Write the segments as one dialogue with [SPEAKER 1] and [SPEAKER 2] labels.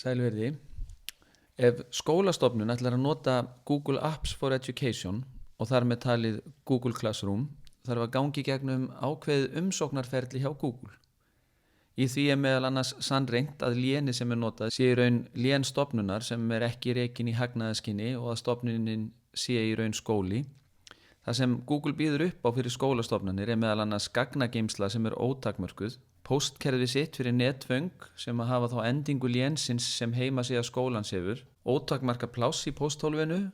[SPEAKER 1] Sælverði. Ef skólastofnun ætlar að nota Google Apps for Education og þar með talið Google Classroom þarf að gangi gegnum ákveðið umsóknarferli hjá Google. Í því meðal annars sannreynt að lénið sem notað sé í raun lén stofnunar sem ekki rekin í hagnaðarskyni og að stofnunin sé í raun skóli. Það sem Google býður upp á fyrir skólastofnanir meðal annars gagnageymsla sem ótakmörkuð, póstkerfi sitt fyrir netföng sem að hafa þá endingu lénsins sem heimasíða skólans hefur, ótakmarka pláss í pósthólfinu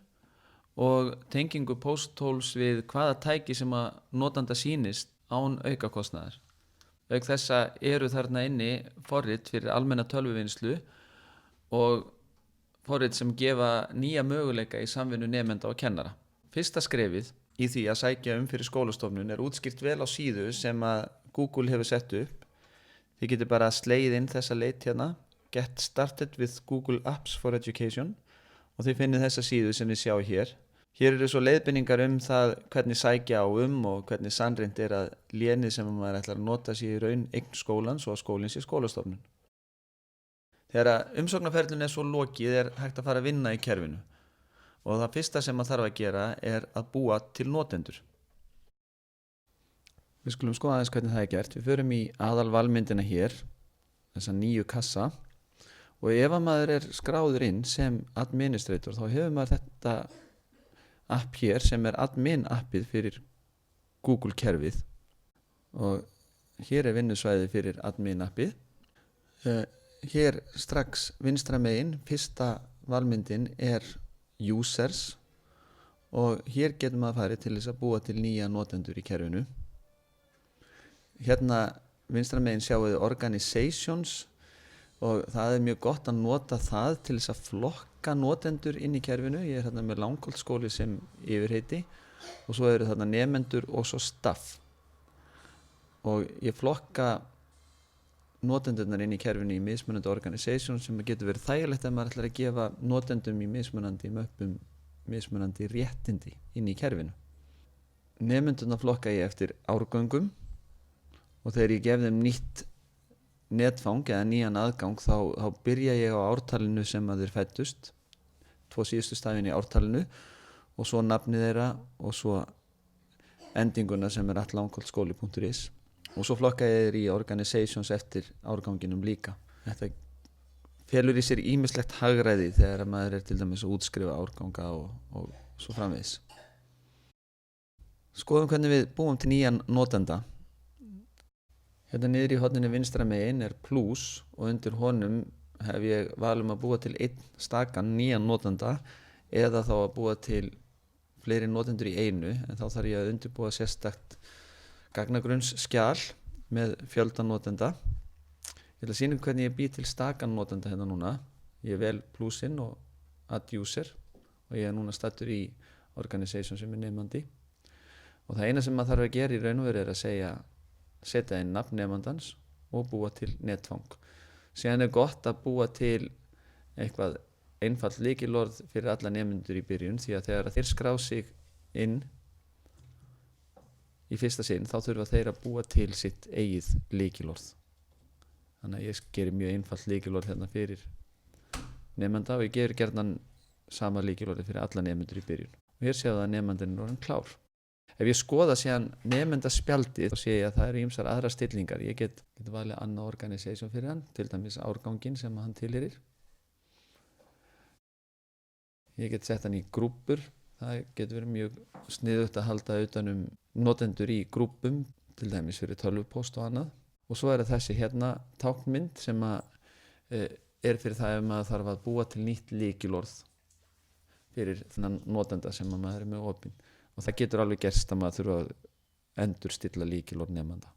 [SPEAKER 1] og tengingu pósthóls við hvaða tæki sem að notanda sýnist án aukakostnaðar. Auk þessa eru þarna inni forrit fyrir almenna tölvuvinnslu og forrit sem gefa nýja möguleika í samvinnu nemenda og kennara. Fyrsta skrefið í því að sækja fyrir skólastofnun útskýrt vel á síðu sem að Google hefur sett upp. Þið getur bara slegið inn þessa leit hérna, Get started with Google Apps for Education, og þið finnið þessa síðu sem þið sjá hér. Hér eru svo leiðbeiningar það hvernig sækja á og hvernig sannreynt að lénið sem maður ætlar að nota sér í raun eign skólans og að skólinn sé skólastofnun. Þegar umsóknarferlinu svo lokið hægt að fara að vinna í kerfinu og það fyrsta sem maður þarf að gera að búa til notendur. Við skulum skoða aðeins hvernig það gert. Við förum í aðalvalmyndina hér, þessa nýju kassa, og ef maður skráður inn sem administrator þá hefur maður þetta app hér sem admin appið fyrir Google kerfið og hér vinnusvæði fyrir admin appið. Hér strax vinstra megin, fyrsta valmyndin users og hér getur maður farið til þess að búa til nýja notendur í kerfinu. Hérna vinstra megin sjáum við organizations og það mjög gott að nota það til þess að flokka notendur inn í kerfinu. Ég hérna með Langholtsskóli sem yfirheiti og svo eru þarna nemendur og svo staff. Og ég flokka notendurnar inn í kerfinu í mismunandi organizations sem getur verið þægilegt ef maður ætlar að gefa notendum í mismunandi möppum mismunandi réttindi inn í kerfinu. Nemendurna flokka ég eftir árgöngum og þegar ég gef þeim nýtt netfang eða nýjan aðgang þá byrja ég á ártalinu sem að þeir fæddust, 2 síðustu stafin í ártalinu og svo nafnið þeirra og svo endinguna sem @langholtsskoli.is og svo flokka ég þeir í organizations eftir árganginum líka. Þetta felur í sér ýmislegt hagræði þegar maður til dæmis að útskrifa árganga og svo framvegis. Skoðum hvernig við búum til nýjan notenda. Hérna niður í horninu vinstra megin plus og undir honum hef ég val að búa til einn stakan nýjan notanda eða þá að búa til fleiri notendur í einu, en þá þarf ég að undirbúa sérstakt gagnagrunnsskjal með fjölda notenda. Ég ætla að sýna hvernig ég bý til stakan notenda hérna núna. Ég vel plusinn og add user og ég núna staddur í organization sem nemandi. Og það eina sem maður þarf að gera í raun og veru að setja inn nafn nemandans og búa til netfang. Síðan gott að búa til eitthvað einfalt lykilorð fyrir alla nemendur í byrjun því að þegar þeir skrá sig inn í fyrsta sinn þá þurfa þeir að búa til sitt eigið lykilorð. Þannig að ég gerir mjög einfalt lykilorð hérna fyrir nemanda og ég gerir gjarnan sama lykilorði fyrir alla nemendur í byrjun. Og hér séu það að nemandinn orðinn klár. Ef ég skoða síðan nemendaspjaldið þá sé ég að það eru ýmsar aðrar stillingar. Ég get valið annað organisation fyrir hann, til dæmis árganginn sem hann tilheyrir. Ég get sett hann í grúppur. Það getur verið mjög sniðugt að halda utan notendur í grúppum, til dæmis fyrir tölvupóst og annað. Og svo þessi hérna táknmynd sem fyrir það ef maður þarf að búa til nýtt lykilorð fyrir þennan notenda sem maður með opinn. Og það getur alveg gerst að maður þurfa að endurstilla lykilorð nemanda.